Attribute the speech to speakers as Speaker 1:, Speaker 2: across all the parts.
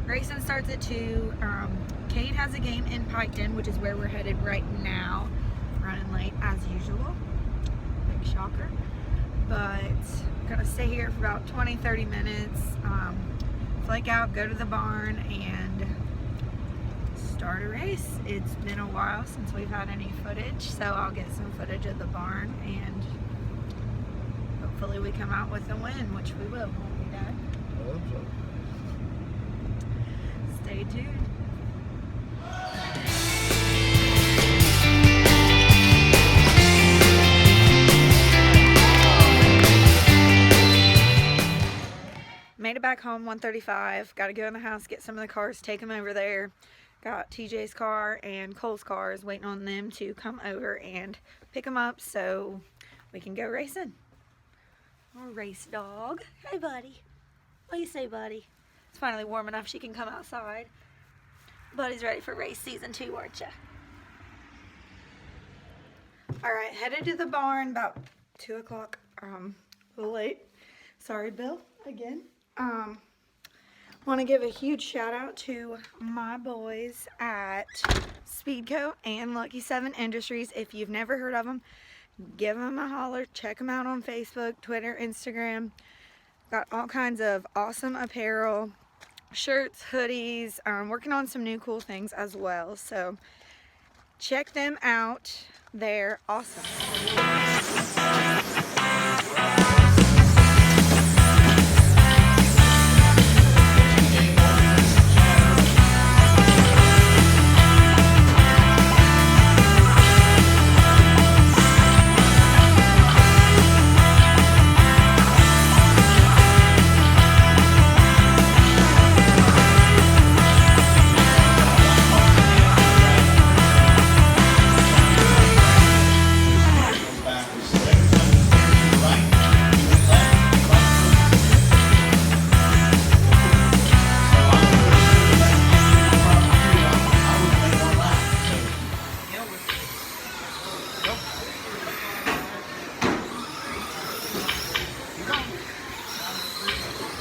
Speaker 1: Racing starts at 2. Kate has a game in Piketon, which is where we're headed right now. Running late as usual. Big shocker. But gonna stay here for about 20-30 minutes. Flake out, go to the barn, and start a race. It's been a while since we've had any footage, so I'll get some footage of the barn, and hopefully we come out with a win, which we will, won't we, Dad?
Speaker 2: I hope so.
Speaker 1: Stay tuned. Made it back home, 1:35. Got to go in the house, get some of the cars, take them over there. Got TJ's car and Cole's cars, waiting on them to come over and pick them up so we can go racing. Our race dog. Hey, buddy. What do you say, buddy? It's finally warm enough she can come outside. Buddy's ready for race season 2, aren't you? Alright, headed to the barn about 2 o'clock. A little late. Sorry, Bill, again. Want to give a huge shout out to my boys at Speedco and Lucky 7 Industries. If you've never heard of them, give them a holler. Check them out on Facebook, Twitter, Instagram. Got all kinds of awesome apparel, shirts, hoodies. Working on some new cool things as well. So check them out. They're awesome.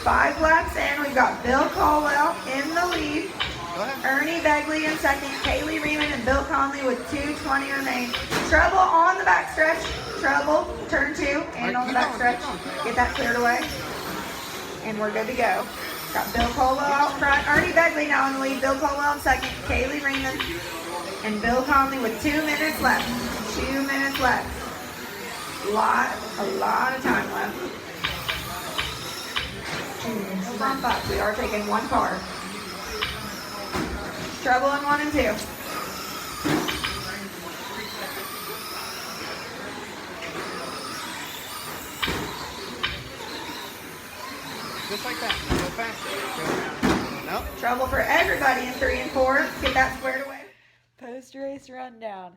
Speaker 1: 5 laps in, we've got Bill Caldwell in the lead. Ernie Begley in second, Kaylee Riemann and Bill Conley with 2:20 remain. Trouble on the backstretch. Trouble, turn 2, and on the backstretch. Get that cleared away. And we're good to go. Got Bill Caldwell out front. Ernie Begley now in the lead. Bill Caldwell in second, Kaylee Riemann and Bill Conley with 2 minutes left. 2 minutes left. A lot of time left. Bump up. We are taking 1 car. Trouble in 1 and 2.
Speaker 3: Just like that. Go faster. Nope.
Speaker 1: Trouble for everybody in 3 and 4. Let's get that squared away. Post-race rundown.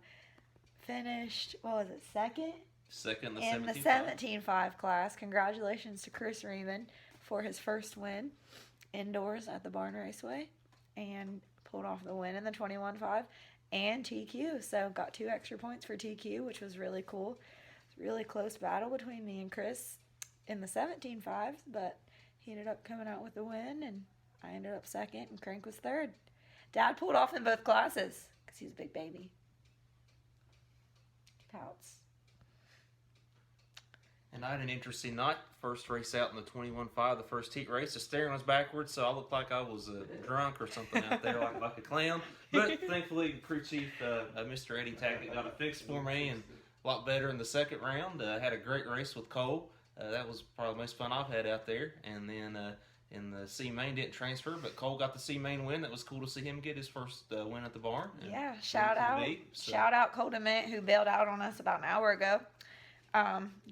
Speaker 1: Finished, what was it, second?
Speaker 4: Second
Speaker 1: in the 17.5 class. Congratulations to Chris Riemann for his first win indoors at the Barn Raceway, and pulled off the win in the 21.5 and TQ. So got 2 extra points for TQ, which was really cool. It's a really close battle between me and Chris in the 17.5s, but he ended up coming out with the win, and I ended up second, and Crank was third. Dad pulled off in both classes because he's a big baby. He pouts.
Speaker 4: And I had an interesting night. First race out in the 21.5, the first heat race. The steering was backwards, so I looked like I was drunk or something out there, like a clown. But thankfully, crew chief, Mr. Eddie Tackett, got it fixed for me, and a lot better in the second round. Had a great race with Cole. That was probably the most fun I've had out there. And then in the C main, didn't transfer, but Cole got the C main win. That was cool to see him get his first win at the barn.
Speaker 1: Yeah, shout out Cole DeMint, who bailed out on us about an hour ago.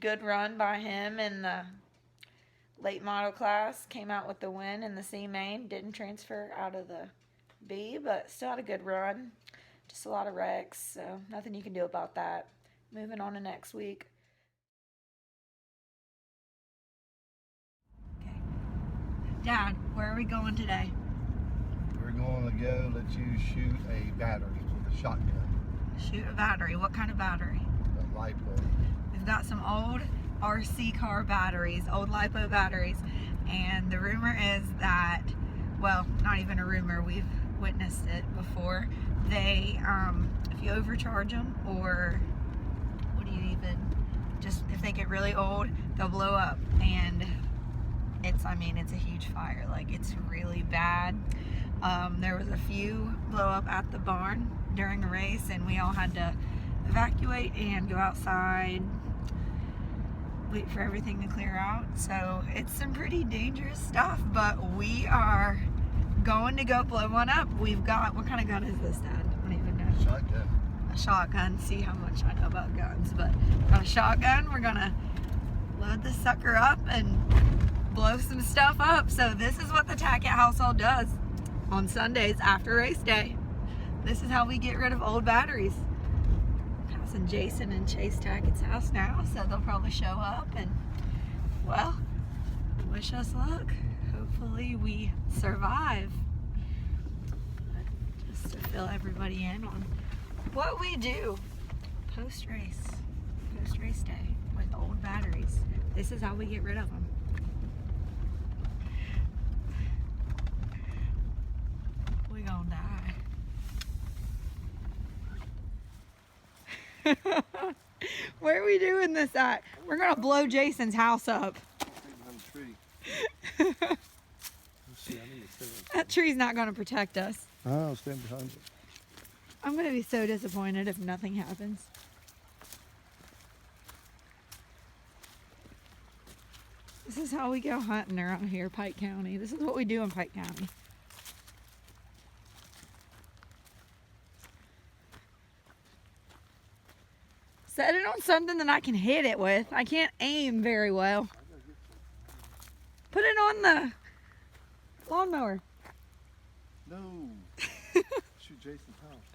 Speaker 1: Good run by him in the late model class. Came out with the win in the C main. Didn't transfer out of the B, but still had a good run. Just a lot of wrecks, so nothing you can do about that. Moving on to next week. Okay. Dad, where are we going today?
Speaker 2: We're going to go let you shoot a battery with a shotgun.
Speaker 1: Shoot a battery. What kind of battery?
Speaker 2: A LiPo.
Speaker 1: We've got some old RC car batteries, old LiPo batteries, and the rumor is that, well, not even a rumor. We've witnessed it before. They, if you overcharge them, or what do you even, just if they get really old, they'll blow up. And it's, I mean, it's a huge fire. Like, it's really bad. There was a few blow up at the barn during a race, and we all had to evacuate and go outside, wait for everything to clear out. So it's some pretty dangerous stuff, but we are going to go blow one up. We've got, what kind of gun is this, Dad? I don't even know.
Speaker 2: Shotgun.
Speaker 1: A shotgun. See how much I know about guns, but got a shotgun. We're gonna load this sucker up and blow some stuff up. So this is what the Tackett household does on Sundays after race day. This is how we get rid of old batteries. Passing Jason and Chase Tackett's house now, so they'll probably show up, and well, wish us luck. Hopefully we survive. Just to fill everybody in on what we do post-race day with old batteries. This is how we get rid of them. We gonna die. Where are we doing this at? We're gonna blow Jason's house up. That tree's not gonna protect us.
Speaker 2: I'll stand behind it.
Speaker 1: I'm gonna be so disappointed if nothing happens. This is how we go hunting around here, Pike County. This is what we do in Pike County. Set it on something that I can hit it with. I can't aim very well. Put it on the lawnmower.
Speaker 2: No. Shoot Jason's house.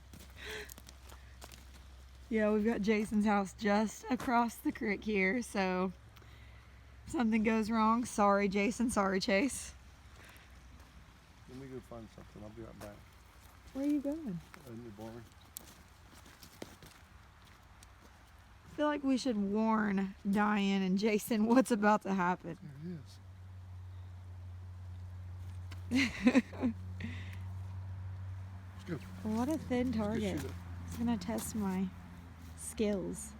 Speaker 1: Yeah, we've got Jason's house just across the creek here, so if something goes wrong, sorry Jason, sorry Chase.
Speaker 2: Let me go find something. I'll be right back.
Speaker 1: Where are you going?
Speaker 2: In the barn.
Speaker 1: I feel like we should warn Diane and Jason what's about to happen.
Speaker 2: There it is. Let's go.
Speaker 1: What a thin
Speaker 2: Let's go
Speaker 1: target.
Speaker 2: shoot it.
Speaker 1: It's gonna test my skills.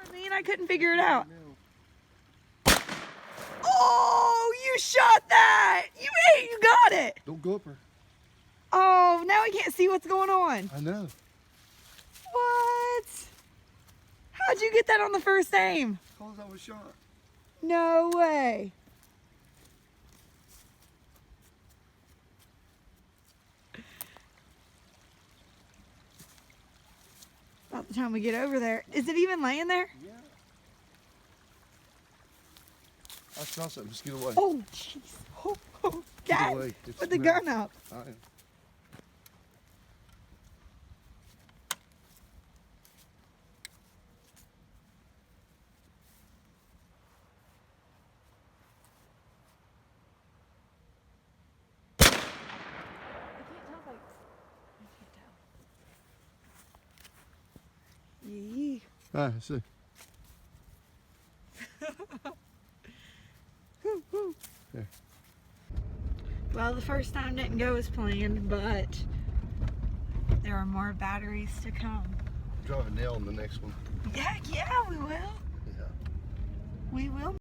Speaker 1: I mean, I couldn't figure it out. Oh, you shot that! You got it!
Speaker 2: Don't go up her.
Speaker 1: Oh, now I can't see what's going on.
Speaker 2: I know.
Speaker 1: What? How'd you get that on the first aim?
Speaker 2: Because I was shot.
Speaker 1: No way. About the time we get over there. Is it even laying there?
Speaker 2: Yeah. I smell something. Just get away.
Speaker 1: Oh, jeez. Oh,
Speaker 2: Get
Speaker 1: Dad,
Speaker 2: away. It
Speaker 1: put the
Speaker 2: smells.
Speaker 1: gun up.
Speaker 2: I am.
Speaker 1: Yee.
Speaker 2: Ah, I see. There.
Speaker 1: Well, the first time didn't go as planned, but there are more batteries to come.
Speaker 2: Drive a nail in the next one.
Speaker 1: Yeah, we will.
Speaker 2: Yeah.
Speaker 1: We will.